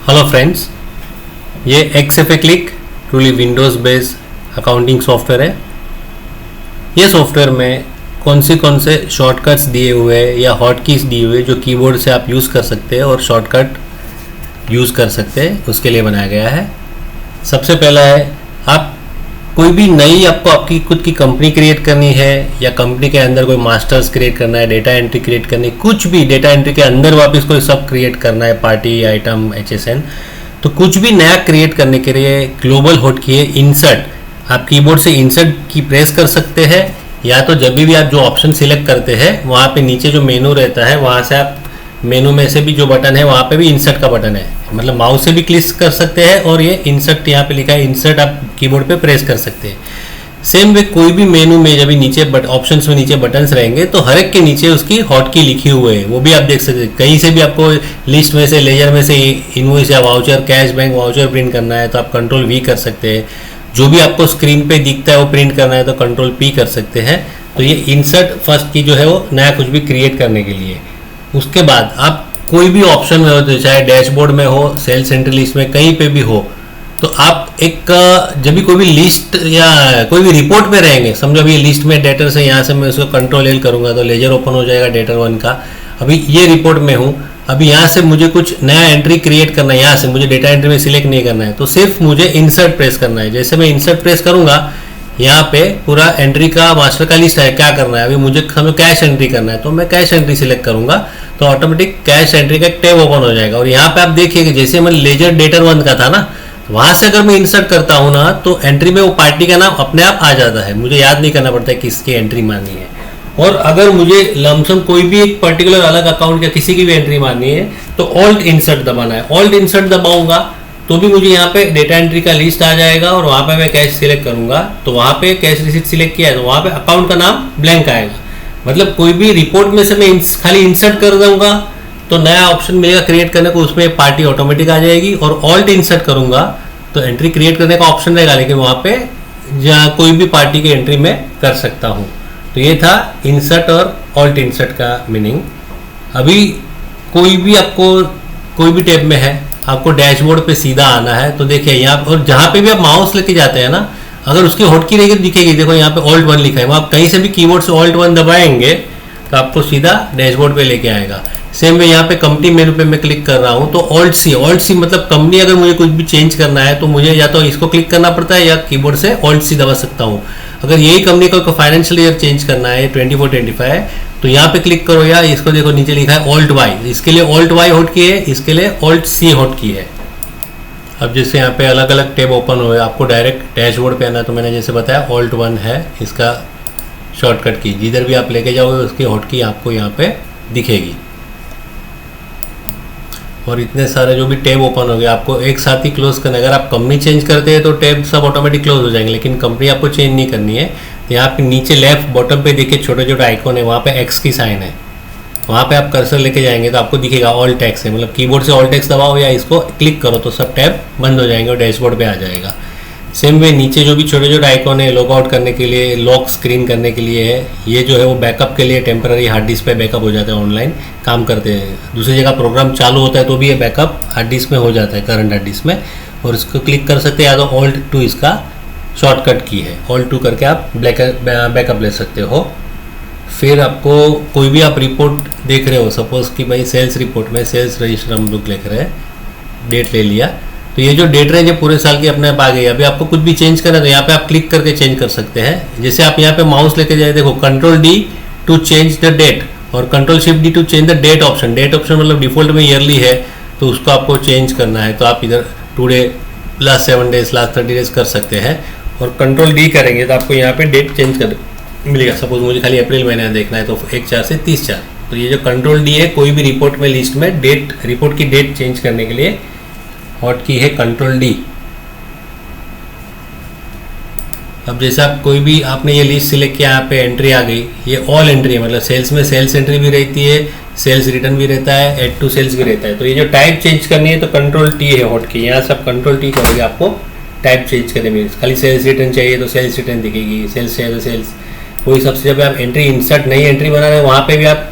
Hello friends, ये XFA click truly Windows based accounting software है। ये सॉफ्टवेयर में कौन से शॉर्टकट्स दिए हुए हैं या हॉट कीज दिए हुए जो कीबोर्ड से आप यूज़ कर सकते हैं और शॉर्टकट यूज़ कर सकते हैं, उसके लिए बनाया गया है। सबसे पहला है, आप कोई भी नई आपको आपकी खुद की कंपनी क्रिएट करनी है या कंपनी के अंदर कोई मास्टर्स क्रिएट करना है, डेटा एंट्री क्रिएट करनी है, कुछ भी डेटा एंट्री के अंदर वापस कोई सब क्रिएट करना है, पार्टी आइटम HSN, तो कुछ भी नया क्रिएट करने के लिए ग्लोबल हॉट की है इंसर्ट। आप कीबोर्ड से इंसर्ट की प्रेस कर सकते हैं या तो जब भी आप जो ऑप्शन सिलेक्ट करते हैं वहाँ पे नीचे जो मेनू रहता है वहाँ से आप मेनू में से भी जो बटन है वहाँ पे भी इंसर्ट का बटन है, मतलब माउस से भी क्लिक कर सकते हैं और ये इंसर्ट यहाँ पे लिखा है इंसर्ट आप कीबोर्ड पे प्रेस कर सकते हैं। सेम वे कोई भी मेनू में जब भी नीचे ऑप्शंस में नीचे बटन्स रहेंगे तो हर एक के नीचे उसकी हॉट की लिखी हुई है, वो भी आप देख सकते हैं। कहीं से भी आपको लिस्ट में से, लेजर में से इनवॉइस या voucher, cash bank voucher print करना है तो आप Ctrl+V कर सकते हैं। जो भी आपको स्क्रीन पे दिखता है वो प्रिंट करना है तो Ctrl+P कर सकते हैं। तो ये इंसर्ट फर्स्ट की जो है वो नया कुछ भी क्रिएट करने के लिए। उसके बाद आप कोई भी ऑप्शन में हो, तो चाहे डैशबोर्ड में हो, सेल्स एंट्री लिस्ट में, कहीं पे भी हो, तो आप एक जब भी कोई भी लिस्ट या कोई भी रिपोर्ट में रहेंगे, समझो अभी लिस्ट में डेटर से यहाँ से मैं उसको Ctrl+L करूँगा तो लेजर ओपन हो जाएगा डेटर 1 का। अभी ये रिपोर्ट में हूँ, अभी यहाँ से मुझे कुछ नया एंट्री क्रिएट करना है, यहाँ से मुझे डेटा एंट्री में सिलेक्ट नहीं करना है, तो सिर्फ मुझे इंसर्ट प्रेस करना है। जैसे मैं इंसर्ट प्रेस करूँगा, यहाँ पे पूरा एंट्री का मास्टर का लिस्ट है, क्या करना है अभी मुझे समझो कैश एंट्री करना है, तो मैं कैश एंट्री सिलेक्ट करूँगा तो ऑटोमेटिक कैश एंट्री का एक टैब ओपन हो जाएगा। और यहाँ पे आप देखिए कि जैसे मैं लेजर डेटर 1 का था ना, वहां से अगर मैं इंसर्ट करता हूँ ना तो एंट्री में वो पार्टी का नाम अपने आप आ जाता है, मुझे याद नहीं करना पड़ता है किसकी एंट्री मारनी है। और अगर मुझे लमसम कोई भी एक पर्टिकुलर अलग अकाउंट या किसी की भी एंट्री मारनी है तो ऑल्ट इंसर्ट दबाना है। ऑल्ट इंसर्ट दबाऊंगा तो भी मुझे यहाँ पे डेटा एंट्री का लिस्ट आ जाएगा और वहाँ पे मैं कैश सिलेक्ट करूंगा तो वहाँ पे कैश रिसीट सिलेक्ट किया है तो वहाँ पे अकाउंट का नाम ब्लैंक आएगा। मतलब कोई भी रिपोर्ट में से मैं खाली इंसर्ट कर दूंगा तो नया ऑप्शन मिलेगा क्रिएट करने को, उसमें पार्टी ऑटोमेटिक आ जाएगी। और ऑल्ट इंसर्ट करूंगा तो एंट्री क्रिएट करने का ऑप्शन रहेगा, लेकिन वहाँ पे कोई भी पार्टी की एंट्री में कर सकता हूँ। तो ये था इंसर्ट और ऑल्ट इंसर्ट का मीनिंग। अभी कोई भी आपको कोई भी टैब में है, आपको डैशबोर्ड पे सीधा आना है तो देखिए यहाँ, और जहाँ पे भी आप माउस लेके जाते हैं ना, अगर उसकी हॉट की रहेगी दिखेगी, देखो यहाँ पे ऑल्ट 1 लिखा है, वो आप कहीं से भी कीबोर्ड से ऑल्ट 1 दबाएंगे तो आपको सीधा डैशबोर्ड पे लेके आएगा। सेम में यहाँ पे कंपनी मेनू पे मैं क्लिक कर रहा हूँ तो ऑल्ट सी मतलब कंपनी, अगर मुझे कुछ भी चेंज करना है तो मुझे या तो इसको क्लिक करना पड़ता है या कीबोर्ड से ऑल्ट सी दबा सकता हूँ। अगर यही कंपनी को फाइनेंशियल ईयर चेंज करना है 24-25 तो यहाँ पे क्लिक करो, या इसको देखो नीचे लिखा है ऑल्ट वाई, इसके लिए ऑल्ट वाई हॉट की है, इसके लिए ऑल्ट सी हॉट की है। अब जैसे यहाँ पे अलग अलग टैब ओपन हुए, आपको डायरेक्ट डैशबोर्ड पे आना तो मैंने जैसे बताया ऑल्ट 1 है इसका शॉर्टकट की, जिधर भी आप लेके जाओगे उसकी हॉट की आपको यहाँ पे दिखेगी। और इतने सारे जो भी टैब ओपन हो गए आपको एक साथ ही क्लोज करना है। अगर आप कंपनी चेंज करते हैं तो टैब सब ऑटोमेटिक क्लोज हो जाएंगे, लेकिन कंपनी आपको चेंज नहीं करनी है तो यहाँ पे नीचे लेफ्ट बॉटम पे देखिए छोटे छोटे आइकॉन है, वहाँ पे एक्स की साइन है, वहाँ पे आप कर्सर लेके जाएंगे तो आपको दिखेगा ऑल्ट एक्स है, मतलब कीबोर्ड से ऑल्ट एक्स दबाओ या इसको क्लिक करो तो सब टैब बंद हो जाएंगे और डैशबोर्ड पे आ जाएगा। सेम वे नीचे जो भी छोटे छोटे आइकॉन है लॉग आउट करने के लिए, लॉक स्क्रीन करने के लिए है, ये जो है वो बैकअप के लिए टेम्पररी हार्ड डिस्क पे बैकअप हो जाता है, ऑनलाइन काम करते हैं, दूसरी जगह प्रोग्राम चालू होता है तो भी ये बैकअप हार्ड डिस्क में हो जाता है, करंट हार्ड डिस्क में। और इसको क्लिक कर सकते हैं, या तो ऑल्ट 2 इसका शॉर्टकट की है, ऑल्ट 2 करके आप बैकअप ले सकते हो। फिर आपको कोई भी आप रिपोर्ट देख रहे हो, सपोज कि भाई सेल्स रिपोर्ट में सेल्स रजिस्टर हम लोग लिख रहे हैं, डेट ले लिया तो ये जो डेट रेंज है पूरे साल की अपने आप आ गई। अभी आपको कुछ भी चेंज करना है तो यहाँ पे आप क्लिक करके चेंज कर सकते हैं। जैसे आप यहाँ पे माउस लेके जाए, देखो Ctrl+D to change the date और Ctrl+Shift+D to change the date option. Date option मतलब डिफॉल्ट में ईयरली है तो उसको आपको चेंज करना है तो आप इधर today, last 7 days, last 30 days कर सकते हैं। और Ctrl+D करेंगे तो आपको यहाँ पे डेट चेंज कर मिलेगा। सपोज मुझे खाली अप्रैल महीना देखना है तो 1/4 से 30/4, तो ये जो Ctrl+D है कोई भी रिपोर्ट में लिस्ट में डेट, रिपोर्ट की डेट चेंज करने के लिए हॉट की है Ctrl+D। अब जैसे आप कोई भी आपने ये लिस्ट सिलेक्ट किया, यहाँ पे एंट्री आ गई, ये ऑल एंट्री है, मतलब सेल्स में सेल्स एंट्री भी रहती है, सेल्स रिटर्न भी रहता है, ऐड टू सेल्स भी रहता है। तो ये जो टाइप चेंज करनी है तो Ctrl+T है हॉट की, यहाँ से आप Ctrl+T करोगे आपको टाइप चेंज करने में। खाली सेल्स रिटर्न चाहिए तो सेल्स रिटर्न दिखेगी, सेल्स चाहिए तो सेल्स, वही सबसे जब आप एंट्री इंसर्ट नई एंट्री बना रहे हैं वहाँ पे भी आप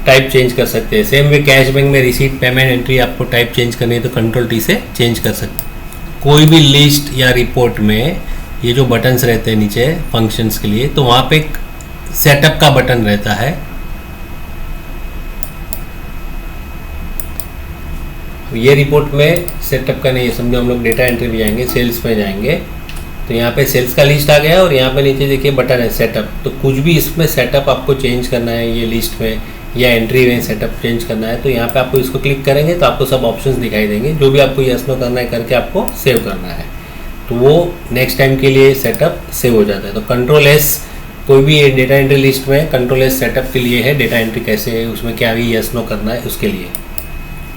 टाइप चेंज कर सकते हैं। सेम वे कैश बैंक में रिसीट पेमेंट एंट्री आपको टाइप चेंज करनी है तो कंट्रोल टी से चेंज कर सकते हैं। कोई भी लिस्ट या रिपोर्ट में ये जो बटन्स रहते हैं नीचे फंक्शंस के लिए, तो वहाँ पे एक सेटअप का बटन रहता है। ये रिपोर्ट में सेटअप का नहीं है, समझो हम लोग डेटा एंट्री में जाएंगे, सेल्स में जाएंगे तो यहाँ पे सेल्स का लिस्ट आ गया और यहाँ पे नीचे देखिए बटन है सेटअप। तो कुछ भी इसमें सेटअप आपको चेंज करना है, ये लिस्ट में या एंट्री में सेटअप चेंज करना है तो यहाँ पे आपको इसको क्लिक करेंगे तो आपको सब ऑप्शंस दिखाई देंगे। जो भी आपको यस नो करना है करके आपको सेव करना है तो वो नेक्स्ट टाइम के लिए सेटअप सेव हो जाता है। तो कंट्रोल एस कोई भी डेटा एंट्री लिस्ट में कंट्रोल एस सेटअप के लिए है, डेटा एंट्री कैसे है उसमें क्या भी यस नो करना है उसके लिए।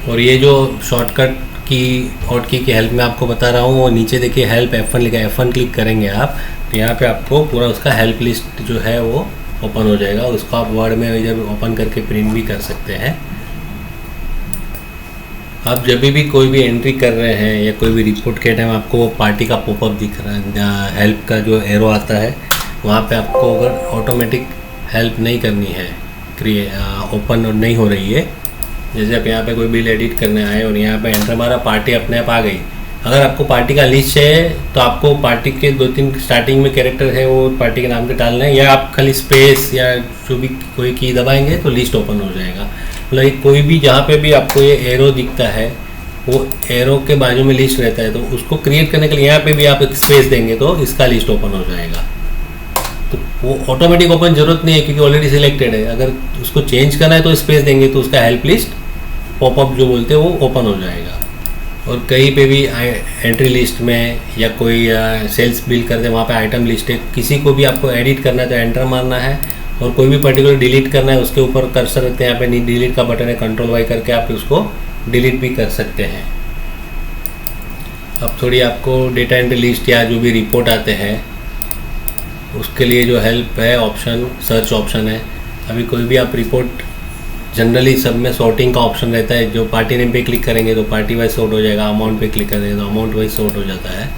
और ये जो शॉर्टकट की हॉटकी की हेल्प में आपको बता रहा हूँ, वो नीचे देखिए हेल्प F1 लिखा है, F1 क्लिक करेंगे आप तो यहाँ पे आपको पूरा उसका हेल्प लिस्ट जो है वो ओपन हो जाएगा। उसको आप वर्ड में इधर ओपन करके प्रिंट भी कर सकते हैं। आप जब भी कोई भी एंट्री कर रहे हैं या कोई भी रिपोर्ट के टाइम आपको पार्टी का पॉपअप दिख रहा है, हेल्प का जो एरो आता है वहाँ पे आपको अगर ऑटोमेटिक हेल्प नहीं करनी है, ओपन और नहीं हो रही है, जैसे आप यहाँ पे कोई बिल एडिट करने आए और यहाँ पे एंटर मारा, पार्टी अपने आप आ गई। अगर आपको पार्टी का लिस्ट है तो आपको पार्टी के 2-3 स्टार्टिंग में कैरेक्टर है वो पार्टी के नाम के डालना है, या आप खाली स्पेस या जो भी कोई की दबाएंगे तो लिस्ट ओपन हो जाएगा। मतलब कोई भी जहाँ पे भी आपको ये एरो दिखता है वो एरो के बाजू में लिस्ट रहता है, तो उसको क्रिएट करने के लिए यहाँ पे भी आप एक स्पेस देंगे तो इसका लिस्ट ओपन हो जाएगा। तो वो ऑटोमेटिक ओपन जरूरत नहीं है क्योंकि ऑलरेडी सिलेक्टेड है। अगर उसको चेंज करना है तो स्पेस देंगे तो उसका हेल्प लिस्ट पॉपअप जो बोलते हैं वो ओपन हो जाएगा। और कहीं पे भी एंट्री लिस्ट में या कोई सेल्स बिल करते हैं वहाँ पे आइटम लिस्ट है, किसी को भी आपको एडिट करना है तो एंटर मारना है, और कोई भी पर्टिकुलर डिलीट करना है उसके ऊपर कर्सर रखते हैं, यहाँ पे डिलीट का बटन है, कंट्रोल वाई करके आप उसको डिलीट भी कर सकते हैं। अब थोड़ी आपको डेटा एंट्री लिस्ट या जो भी रिपोर्ट आते हैं उसके लिए जो हेल्प है ऑप्शन, सर्च ऑप्शन है। अभी कोई भी आप रिपोर्ट जनरली सब में सॉर्टिंग का ऑप्शन रहता है, जो पार्टी नेम पे क्लिक करेंगे तो पार्टी वाइज सॉर्ट हो जाएगा, अमाउंट पे क्लिक करेंगे तो अमाउंट वाइज सॉर्ट हो जाता है।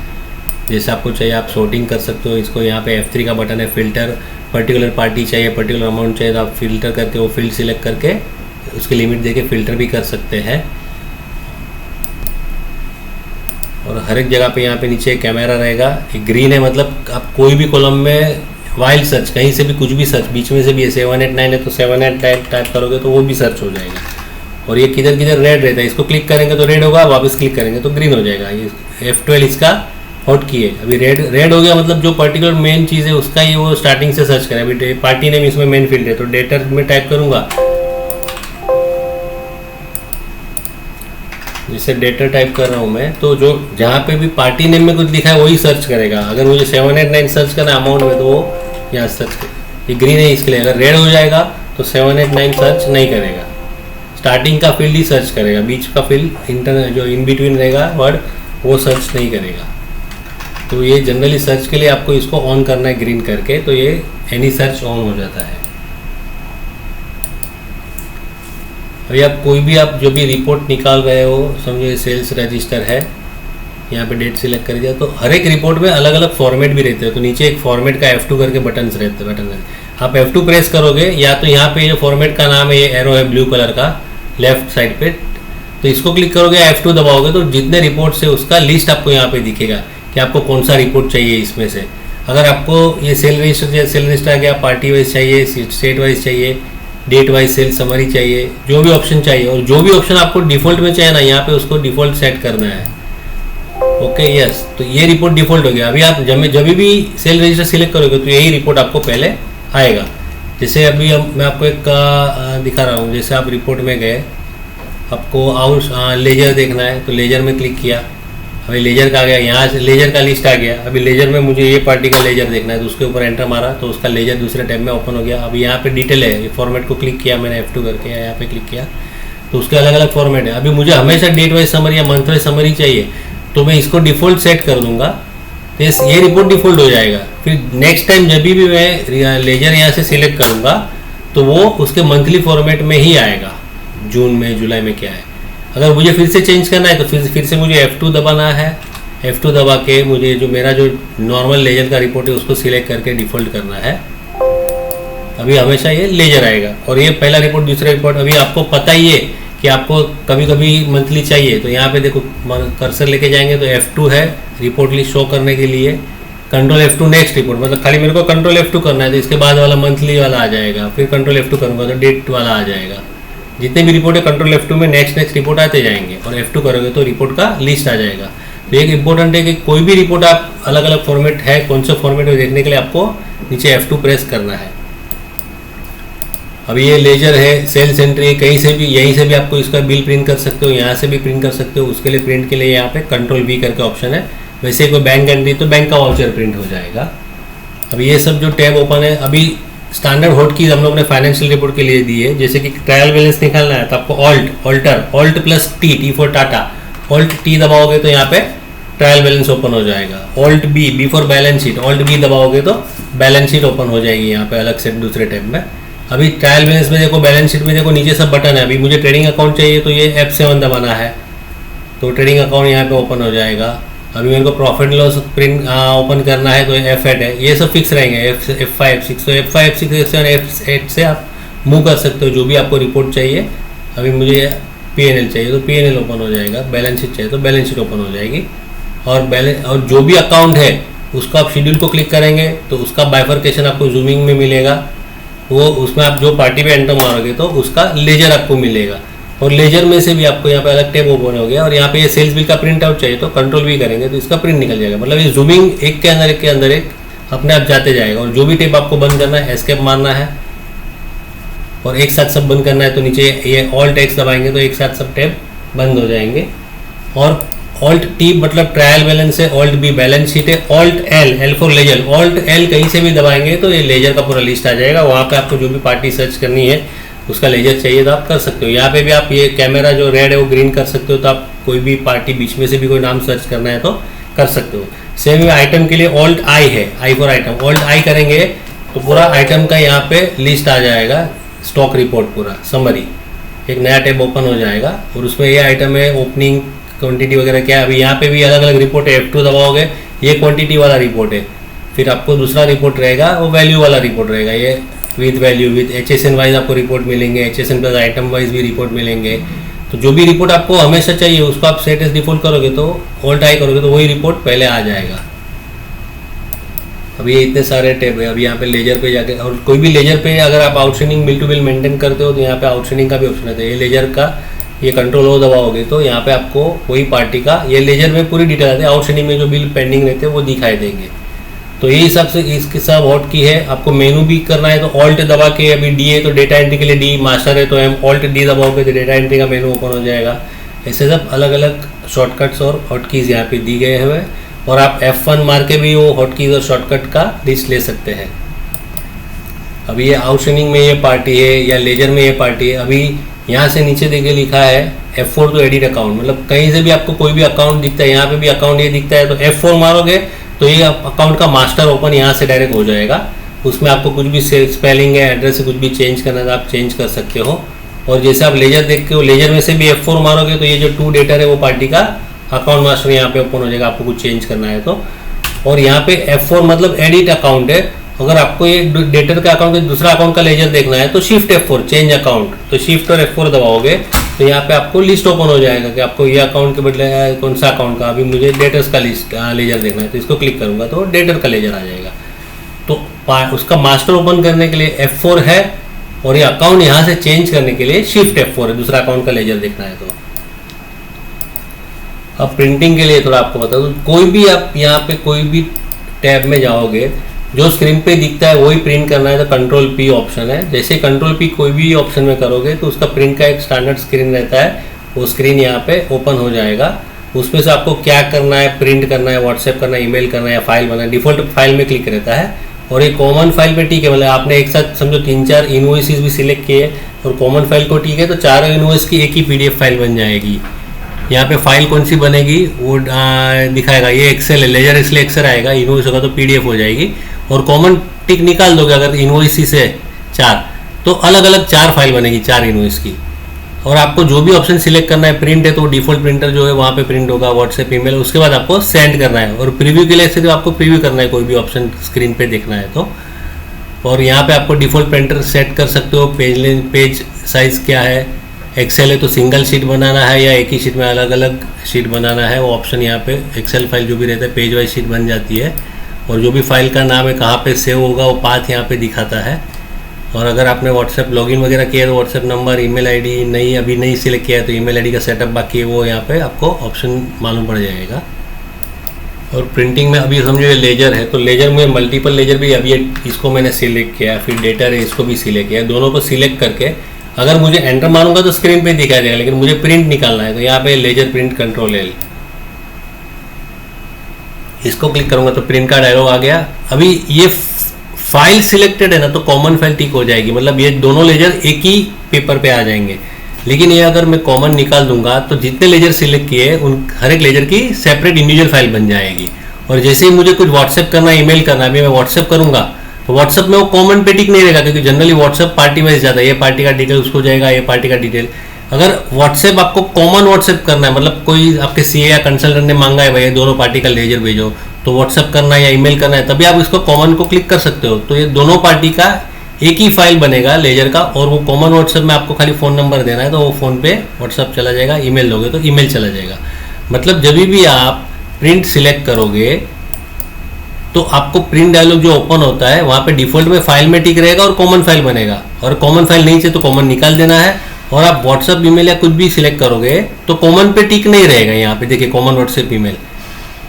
जैसे आपको चाहिए आप सॉर्टिंग कर सकते हो। इसको यहाँ पे F3 का बटन है, फिल्टर, पर्टिकुलर पार्टी चाहिए, पर्टिकुलर अमाउंट चाहिए तो आप फिल्टर करके वो फील्ड सिलेक्ट करके उसकी लिमिट देके फिल्टर भी कर सकते हैं। और हर एक जगह पे यहाँ पे नीचे कैमरा रहेगा, एक ग्रीन है, मतलब आप कोई भी कॉलम में वाइल्ड सर्च कहीं से भी कुछ भी सर्च बीच में से भी 789 है तो 789 टाइप करोगे तो वो भी सर्च हो जाएगा। और ये किधर किधर रेड रहता है, इसको क्लिक करेंगे तो रेड होगा, वापस क्लिक करेंगे तो ग्रीन हो जाएगा। ये F12 इसका हॉट की है। अभी रेड हो गया मतलब जो पर्टिकुलर मेन चीज़ है उसका ही वो स्टार्टिंग से सर्च करें। अभी पार्टी नेम इसमें मेन फील्ड है तो डेटा में टाइप करूँगा, जैसे डेटा टाइप कर रहा हूँ मैं तो जो जहाँ पे भी पार्टी नेम में कुछ लिखा है वही सर्च करेगा। अगर मुझे 789 सर्च करना है अमाउंट में तो वो यहाँ सर्च करेगा। ये ग्रीन है इसके लिए, अगर रेड हो जाएगा तो 789 सर्च नहीं करेगा, स्टार्टिंग का फील्ड ही सर्च करेगा, बीच का फील्ड इंटरनल जो इन बिटवीन रहेगा वर्ड वो सर्च नहीं करेगा। तो ये जनरली सर्च के लिए आपको इसको ऑन करना है ग्रीन करके, तो ये एनी सर्च ऑन हो जाता है। अभी आप कोई भी आप जो भी रिपोर्ट निकाल रहे हो, समझो सेल्स रजिस्टर है, यहाँ पे डेट सिलेक्ट कर दिया, तो हर एक रिपोर्ट में अलग अलग फॉर्मेट भी रहते हैं। तो नीचे एक फॉर्मेट का F2 करके बटन्स रहते हैं, आप F2 प्रेस करोगे या तो यहाँ पे जो फॉर्मेट का नाम है ये एरो है ब्लू कलर का लेफ्ट साइड पे, तो इसको क्लिक करोगे F2 दबाओगे तो जितने रिपोर्ट से उसका लिस्ट आपको यहाँ पे दिखेगा कि आपको कौन सा रिपोर्ट चाहिए इसमें से। अगर आपको ये सेल रजिस्टर आ गया, पार्टी वाइज चाहिए, स्टेट वाइज चाहिए, डेट वाइज सेल समरी चाहिए, जो भी ऑप्शन चाहिए, और जो भी ऑप्शन आपको डिफ़ॉल्ट में चाहिए ना यहाँ पे उसको डिफ़ॉल्ट सेट करना है। ओके यस, तो ये रिपोर्ट डिफ़ॉल्ट हो गया। अभी आप जब भी सेल रजिस्टर सिलेक्ट करोगे तो यही रिपोर्ट आपको पहले आएगा। जैसे अभी मैं आपको एक दिखा रहा हूँ, जैसे आप रिपोर्ट में गए, आपको लेजर देखना है तो लेजर में क्लिक किया, अभी लेजर का आ गया, यहाँ से लेजर का लिस्ट आ गया। अभी लेजर में मुझे ये पार्टी का लेजर देखना है तो उसके ऊपर एंटर मारा तो उसका लेजर दूसरे टैब में ओपन हो गया। अभी यहाँ पे डिटेल है, ये फॉर्मेट को क्लिक किया मैंने F2 करके, यहाँ पे क्लिक किया तो उसके अलग अलग फॉर्मेट है। अभी मुझे हमेशा डेट वाइज समरी या मंथ वाइज समरी चाहिए तो मैं इसको डिफ़ॉल्ट सेट कर दूंगा तो ये रिपोर्ट डिफ़ॉल्ट हो जाएगा। फिर नेक्स्ट टाइम जब भी मैं लेजर यहाँ से सिलेक्ट करूँगा तो वो उसके मंथली फॉर्मेट में ही आएगा, जून में जुलाई में क्या है। अगर मुझे फिर से चेंज करना है तो फिर से मुझे F2 दबाना है। F2 दबा के मुझे जो मेरा जो नॉर्मल लेजर का रिपोर्ट है उसको सिलेक्ट करके डिफ़ॉल्ट करना है। अभी हमेशा ये लेजर आएगा। और ये पहला रिपोर्ट, दूसरा रिपोर्ट, अभी आपको पता ही है कि आपको कभी कभी मंथली चाहिए, तो यहाँ पे देखो कर्सर लेके जाएंगे तो F2 है रिपोर्ट लिस्ट शो करने के लिए, कंट्रोल F2 नेक्स्ट रिपोर्ट, मतलब खाली मेरे को कंट्रोल F2 करना है तो इसके बाद वाला मंथली वाला आ जाएगा, फिर कंट्रोल F2 करूँगा तो डेट वाला आ जाएगा। जितने भी रिपोर्ट है कंट्रोल F2 में नेक्स्ट रिपोर्ट आते जाएंगे, और F2 करोगे तो रिपोर्ट का लिस्ट आ जाएगा। तो एक इंपॉर्टेंट है कि कोई भी रिपोर्ट आप अलग अलग फॉर्मेट है, कौन सा फॉर्मेट में देखने के लिए आपको नीचे F2 प्रेस करना है। अभी ये लेजर है, सेल्स एंट्री, कहीं से भी, यहीं से भी आपको इसका बिल प्रिंट कर सकते हो, यहाँ से भी प्रिंट कर सकते हो। उसके लिए प्रिंट के लिए यहाँ पे कंट्रोल V करके ऑप्शन है। वैसे कोई बैंक एंट्री तो बैंक का वाउचर प्रिंट हो जाएगा। अभी ये सब जो टैब ओपन है, अभी स्टैंडर्ड हॉट कीज हम लोग ने फाइनेंशियल रिपोर्ट के लिए दी है। जैसे कि ट्रायल बैलेंस निकालना है तो आपको ऑल्ट प्लस टी फॉर टाटा, ऑल्ट टी दबाओगे तो यहाँ पे ट्रायल बैलेंस ओपन हो जाएगा। Alt B for balance sheet, alt B दबाओगे तो बैलेंस शीट ओपन हो जाएगी यहाँ पे अलग से दूसरे टैब में। अभी ट्रायल बैलेंस में देखो, बैलेंस शीट में देखो नीचे सब बटन है। अभी मुझे ट्रेडिंग अकाउंट चाहिए तो ये F7 दबाना है तो ट्रेडिंग अकाउंट यहाँ पे ओपन हो जाएगा। अभी मेरे को प्रॉफिट लॉस प्रिंट ओपन करना है तो F8 है, ये सब फिक्स रहेंगे, F5 F6, तो F5 F6 F7 F8 से आप मूव कर सकते हो जो भी आपको रिपोर्ट चाहिए। अभी मुझे P&L चाहिए तो P&L ओपन हो जाएगा, बैलेंस शीट चाहिए तो बैलेंस शीट ओपन हो जाएगी। और जो भी अकाउंट है उसको आप शेड्यूल को क्लिक करेंगे तो उसका बाइफर्केशन आपको जूमिंग में मिलेगा, वो उसमें आप जो पार्टी पे एंटर मारोगे तो उसका लेजर आपको मिलेगा। और लेजर में से भी आपको यहाँ पे अलग टैब ओपन हो गया। और यहाँ पे ये सेल्स बिल का प्रिंट आउट चाहिए तो कंट्रोल V करेंगे तो इसका प्रिंट निकल जाएगा। मतलब ये जूमिंग एक के अंदर एक अपने आप जाते जाएगा। और जो भी टैब आपको बंद करना है एस्केप मारना है, और एक साथ सब बंद करना है तो नीचे ये ऑल्ट X दबाएंगे तो एक साथ सब टैब बंद हो जाएंगे। और ऑल्ट T मतलब ट्रायल बैलेंस है, ऑल्ट B बैलेंस शीट है, alt L for ledger, alt L कहीं से भी दबाएंगे तो ये लेजर का पूरा लिस्ट आ जाएगा। वहाँ पे आपको जो भी पार्टी सर्च करनी है उसका लेजर चाहिए तो आप कर सकते हो। यहाँ पे भी आप ये कैमरा जो रेड है वो ग्रीन कर सकते हो, तो आप कोई भी पार्टी बीच में से भी कोई नाम सर्च करना है तो कर सकते हो। सेम आइटम के लिए ऑल्ट I है, I for item, alt I करेंगे तो पूरा आइटम का यहाँ पे लिस्ट आ जाएगा, स्टॉक रिपोर्ट पूरा समरी, एक नया टैब ओपन हो जाएगा। और उसमें ये आइटम है, ओपनिंग क्वांटिटी वगैरह क्या है। अभी यहाँ पे भी अलग अलग रिपोर्ट है, F2 दबाओगे ये क्वांटिटी वाला रिपोर्ट है, फिर आपको दूसरा रिपोर्ट रहेगा वो वैल्यू वाला रिपोर्ट रहेगा, ये with value with HSN wise आपको रिपोर्ट मिलेंगे, HSN प्लस आइटम वाइज भी रिपोर्ट मिलेंगे। तो जो भी रिपोर्ट आपको हमेशा चाहिए उसको आप सेट एज डिफॉल्ट करोगे तो ऑल्ट I करोगे तो वही रिपोर्ट पहले आ जाएगा। अभी ये इतने सारे टैब है। अभी यहाँ पे लेजर पे जाके, और कोई भी लेजर पे अगर आप outstanding bill to bill maintain करते हो तो यहाँ पे आउटस्टैंडिंग का भी ऑप्शन आता है। ये लेजर का ये कंट्रोल O दबाओगे तो यहाँ पे आपको वही पार्टी का, ये लेजर में पूरी डिटेल आती है, आउटस्टैंडिंग में जो बिल पेंडिंग रहते हैं वो दिखाई देंगे। तो यही हिसाब से इसके सब हॉट की है। आपको मेनू भी करना है तो ऑल्ट दबा के, अभी D है तो डेटा एंट्री के लिए D, मास्टर है तो M, ऑल्ट D दबाओगे तो डेटा एंट्री का मेनू ओपन हो जाएगा। ऐसे सब अलग अलग शॉर्टकट्स और हॉट कीज़ यहाँ पे दी गए हुए, और आप F1 मार के भी वो हॉट कीज़ और शॉर्टकट का लिस्ट ले सकते हैं। अभी ये आउटस्टैंडिंग में ये पार्टी है या लेजर में ये पार्टी है। अभी यहाँ से नीचे देखिए लिखा है F4 तो एडिट अकाउंट, मतलब कहीं से भी आपको कोई भी अकाउंट दिखता है, यहाँ पे भी अकाउंट ये दिखता है तो F4 मारोगे तो ये अकाउंट का मास्टर ओपन यहाँ से डायरेक्ट हो जाएगा। उसमें आपको कुछ भी स्पेलिंग है, एड्रेस से कुछ भी चेंज करना है तो आप चेंज कर सकते हो। और जैसे आप लेजर देखते हो, लेजर में से भी F4 मारोगे तो ये जो टू डेटर है वो पार्टी का अकाउंट मास्टर यहाँ पे ओपन हो जाएगा, आपको कुछ चेंज करना है तो। और यहाँ पे F4 मतलब एडिट अकाउंट है। अगर आपको ये डेटर का अकाउंट दूसरा अकाउंट का लेजर देखना है तो शिफ्ट F4 चेंज अकाउंट, तो शिफ्ट और F4 दबाओगे तो यहाँ पे आपको लिस्ट ओपन हो जाएगा कि आपको ये अकाउंट के बदले कौन सा अकाउंट का। अभी मुझे डेटर्स का लिस्ट लेजर देखना है तो इसको क्लिक करूंगा तो डेटर का लेजर आ जाएगा। तो उसका मास्टर ओपन करने के लिए F4 है, और ये अकाउंट यहाँ से चेंज करने के लिए शिफ्ट F4 है, दूसरा अकाउंट का लेजर देखना है तो। अब प्रिंटिंग के लिए थोड़ा आपको बता दूं, कोई भी आप यहाँ पे कोई भी टैब में जाओगे जो स्क्रीन पे दिखता है वही प्रिंट करना है तो कंट्रोल P ऑप्शन है। जैसे कंट्रोल P कोई भी ऑप्शन में करोगे तो उसका प्रिंट का एक स्टैंडर्ड स्क्रीन रहता है, वो स्क्रीन यहाँ पे ओपन हो जाएगा। उसमें से आपको क्या करना है, प्रिंट करना है, व्हाट्सएप करना है, ईमेल करना है या फाइल बनाना है, डिफॉल्ट फाइल में क्लिक रहता है। और ये कॉमन फाइल पे ठीक है, मतलब आपने एक साथ समझो 3-4 इनवॉइसेस भी सिलेक्ट किए और कॉमन फाइल को ठीक है तो चारों इनवॉइस की एक ही PDF फाइल बन जाएगी। यहाँ पे फाइल कौन सी बनेगी वो दिखाएगा, ये एक्सेल है, लेजर इसलिए एक्सेल आएगा, इनवॉइस होगा तो PDF हो जाएगी। और कॉमन टिक निकाल दोगे अगर इनवॉइस है 4 तो अलग अलग 4 फाइल बनेगी 4 इनवॉइस की। और आपको जो भी ऑप्शन सिलेक्ट करना है, प्रिंट है तो डिफॉल्ट प्रिंटर जो है वहाँ पे प्रिंट होगा, व्हाट्सएप ईमेल, उसके बाद आपको सेंड करना है। और प्रीव्यू के लिए सिर्फ आपको प्रीव्यू करना है, कोई भी ऑप्शन स्क्रीन पे देखना है तो। और यहाँ पे आपको डिफ़ॉल्ट प्रिंटर सेट कर सकते हो। पेज साइज़ क्या है, एक्सेल है तो सिंगल शीट बनाना है या एक ही शीट में अलग अलग शीट बनाना है, वो ऑप्शन यहाँ पे एक्सेल फाइल जो भी रहता है पेज वाइज शीट बन जाती है। और जो भी फाइल का नाम है कहाँ पे सेव होगा वो पाथ यहाँ पे दिखाता है। और अगर आपने व्हाट्सएप लॉगिन वगैरह किया है तो व्हाट्सएप नंबर, ईमेल आईडी नहीं अभी नहीं सिलेक्ट किया है तो ईमेल आईडी का सेटअप बाकी है, वो यहाँ पे आपको ऑप्शन मालूम पड़ जाएगा। और प्रिंटिंग में अभी समझो ये लेजर है तो लेजर में मल्टीपल लेजर भी अभी इसको मैंने सिलेक्ट किया, फिर डेटा है इसको भी सिलेक्ट किया। दोनों को सिलेक्ट करके अगर मुझे एंटर मारूंगा तो स्क्रीन पे दिखाई देगा, लेकिन मुझे प्रिंट निकालना है तो यहाँ पे लेजर प्रिंट कंट्रोल एल, इसको क्लिक करूंगा तो प्रिंट का डायलॉग आ गया। अभी ये फाइल सिलेक्टेड है ना तो कॉमन फाइल टिक हो जाएगी, मतलब ये दोनों लेजर एक ही पेपर पे आ जाएंगे। लेकिन ये अगर मैं कॉमन निकाल दूंगा तो जितने लेजर सिलेक्ट किए उन हर एक लेजर की सेपरेट इंडिविजुअल फाइल बन जाएगी। और जैसे ही मुझे कुछ व्हाट्सएप करना है, ईमेल करना है, अभी मैं व्हाट्सएप करूंगा तो व्हाट्सएप में वो कॉमन पे टिक नहीं रहेगा, क्योंकि जनरली व्हाट्सएप पार्टी वाइज जाता है, ये पार्टी का डिटेल उसको जाएगा, ये पार्टी का डिटेल। अगर व्हाट्सएप आपको कॉमन व्हाट्सएप करना है, मतलब कोई आपके सीए या कंसल्टेंट ने मांगा है भाई दोनों पार्टी का लेजर भेजो, तो व्हाट्सएप करना है या ईमेल करना है, तभी आप इसको कॉमन को क्लिक कर सकते हो। तो ये दोनों पार्टी का एक ही फाइल बनेगा लेजर का, और वो कॉमन व्हाट्सएप में आपको खाली फ़ोन नंबर देना है तो वो फ़ोन पे व्हाट्सएप चला जाएगा, ईमेल दोगे तो ईमेल चला जाएगा। मतलब जब भी आप प्रिंट सिलेक्ट करोगे तो आपको प्रिंट डायलॉग जो ओपन होता है वहाँ पे डिफ़ॉल्ट में फाइल में टिक रहेगा और कॉमन फाइल बनेगा। और कॉमन फाइल नहीं चाहिए तो कॉमन निकाल देना है। और आप व्हाट्सएप ईमेल या कुछ भी सिलेक्ट करोगे तो कॉमन पे टिक नहीं रहेगा, यहाँ पे देखिए कॉमन व्हाट्सएप ईमेल।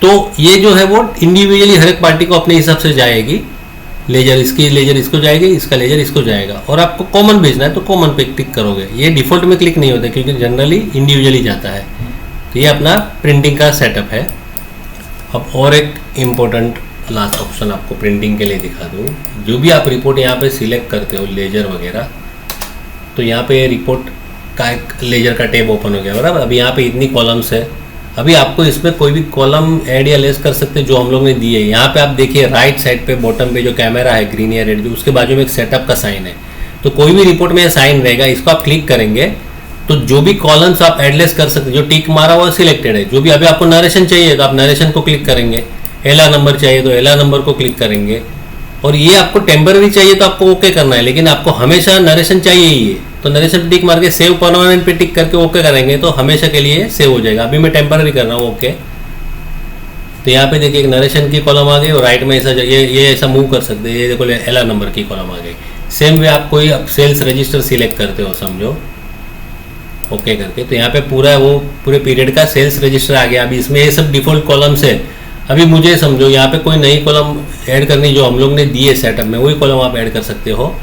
तो ये जो है वो इंडिविजुअली हर एक पार्टी को अपने हिसाब से जाएगी, लेजर इसको जाएगी, इसका लेजर इसको जाएगा। और आपको कॉमन भेजना है तो कॉमन पे क्लिक करोगे, ये डिफ़ॉल्ट में क्लिक नहीं होता क्योंकि जनरली इंडिविजुअली जाता है। तो ये अपना प्रिंटिंग का सेटअप है। अब और एक इम्पोर्टेंट लास्ट ऑप्शन आपको प्रिंटिंग के लिए दिखा दूँ। जो भी आप रिपोर्ट यहाँ पे सिलेक्ट करते हो लेजर वगैरह, तो यहाँ पे रिपोर्ट का एक लेजर का टैब ओपन हो गया बराबर। अभी यहाँ पे इतनी कॉलम्स है, अभी आपको इसमें कोई भी कॉलम ऐड या लेस कर सकते हैं जो हम लोग ने दिए। यहाँ पे आप देखिए राइट साइड पे बॉटम पे जो कैमरा है ग्रीन या रेड, जो उसके बाजू में एक सेटअप का साइन है, तो कोई भी रिपोर्ट में साइन रहेगा, इसको आप क्लिक करेंगे तो जो भी कॉलम्स आप एडलेस कर सकते हैं, जो टिक मारा हुआ सिलेक्टेड है। जो भी अभी आपको नरेशन चाहिए तो आप नरेशन को क्लिक करेंगे, एलआर नंबर चाहिए तो एलआर नंबर को क्लिक करेंगे। और ये आपको टेम्पररी चाहिए तो आपको ओके करना है, लेकिन आपको हमेशा नरेशन चाहिए ही है तो नरेशन पे टिक मार के सेव परमानेंट पे टिक करके ओके करेंगे तो हमेशा के लिए सेव हो जाएगा। अभी मैं टेम्पररी कर रहा हूँ ओके। तो यहाँ पे देखिए एक नरेशन की कॉलम आ गई और राइट में ऐसा ये ऐसा मूव कर सकते हैं, ये देखो एलआर नंबर की कॉलम आ गई। सेम वे आप कोई सेल्स रजिस्टर सिलेक्ट करते हो समझो ओके करके, तो यहाँ पे पूरे पीरियड का सेल्स रजिस्टर आ गया। अभी इसमें ये सब डिफॉल्ट कॉलम्स है। अभी मुझे समझो यहाँ पे कोई नई कॉलम ऐड करनी जो हम लोग ने दी है सेटअप में, वही कॉलम आप ऐड कर सकते हो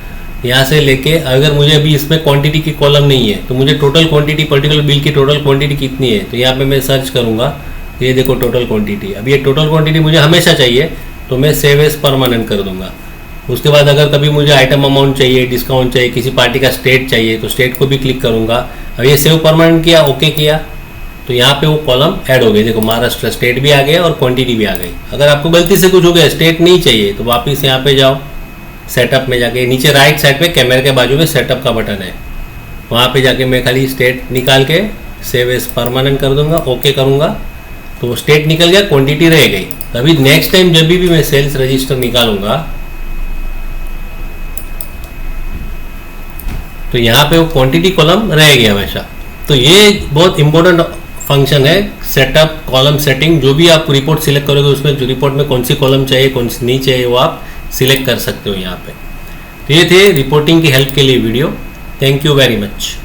यहाँ से लेके। अगर मुझे अभी इसमें क्वांटिटी की कॉलम नहीं है तो मुझे टोटल क्वांटिटी, पर्टिकुलर बिल की टोटल क्वांटिटी कितनी है, तो यहाँ पे मैं सर्च करूँगा, ये देखो टोटल क्वांटिटी। अब ये टोटल क्वांटिटी मुझे हमेशा चाहिए तो मैं सेव एज परमानेंट कर दूंगा। उसके बाद अगर कभी मुझे आइटम अमाउंट चाहिए, डिस्काउंट चाहिए, किसी पार्टी का स्टेट चाहिए तो स्टेट को भी क्लिक करूँगा। अब ये सेव परमानेंट किया, ओके किया, तो यहाँ पे वो कॉलम ऐड हो गई। देखो महाराष्ट्र स्टेट भी आ गया और क्वांटिटी भी आ गई। अगर आपको गलती से कुछ हो गया, स्टेट नहीं चाहिए, तो वापस यहाँ पे जाओ, सेटअप में जाके नीचे राइट साइड पे कैमरे के बाजू में सेटअप का बटन है, वहाँ पे जाके मैं खाली स्टेट निकाल के सेव एज परमानेंट कर दूंगा, ओके करूँगा, तो स्टेट निकल गया, क्वांटिटी रह गई। अभी नेक्स्ट टाइम जब भी मैं सेल्स रजिस्टर निकालूंगा तो यहाँ पे वो क्वांटिटी कॉलम रहेगी हमेशा। तो ये बहुत इंपॉर्टेंट फंक्शन है, सेटअप कॉलम सेटिंग। जो भी आप रिपोर्ट सिलेक्ट करोगे उसमें जो रिपोर्ट में कौन सी कॉलम चाहिए कौन सी नहीं चाहिए वो आप सिलेक्ट कर सकते हो यहाँ पे। तो ये थे रिपोर्टिंग की हेल्प के लिए video. Thank you very much.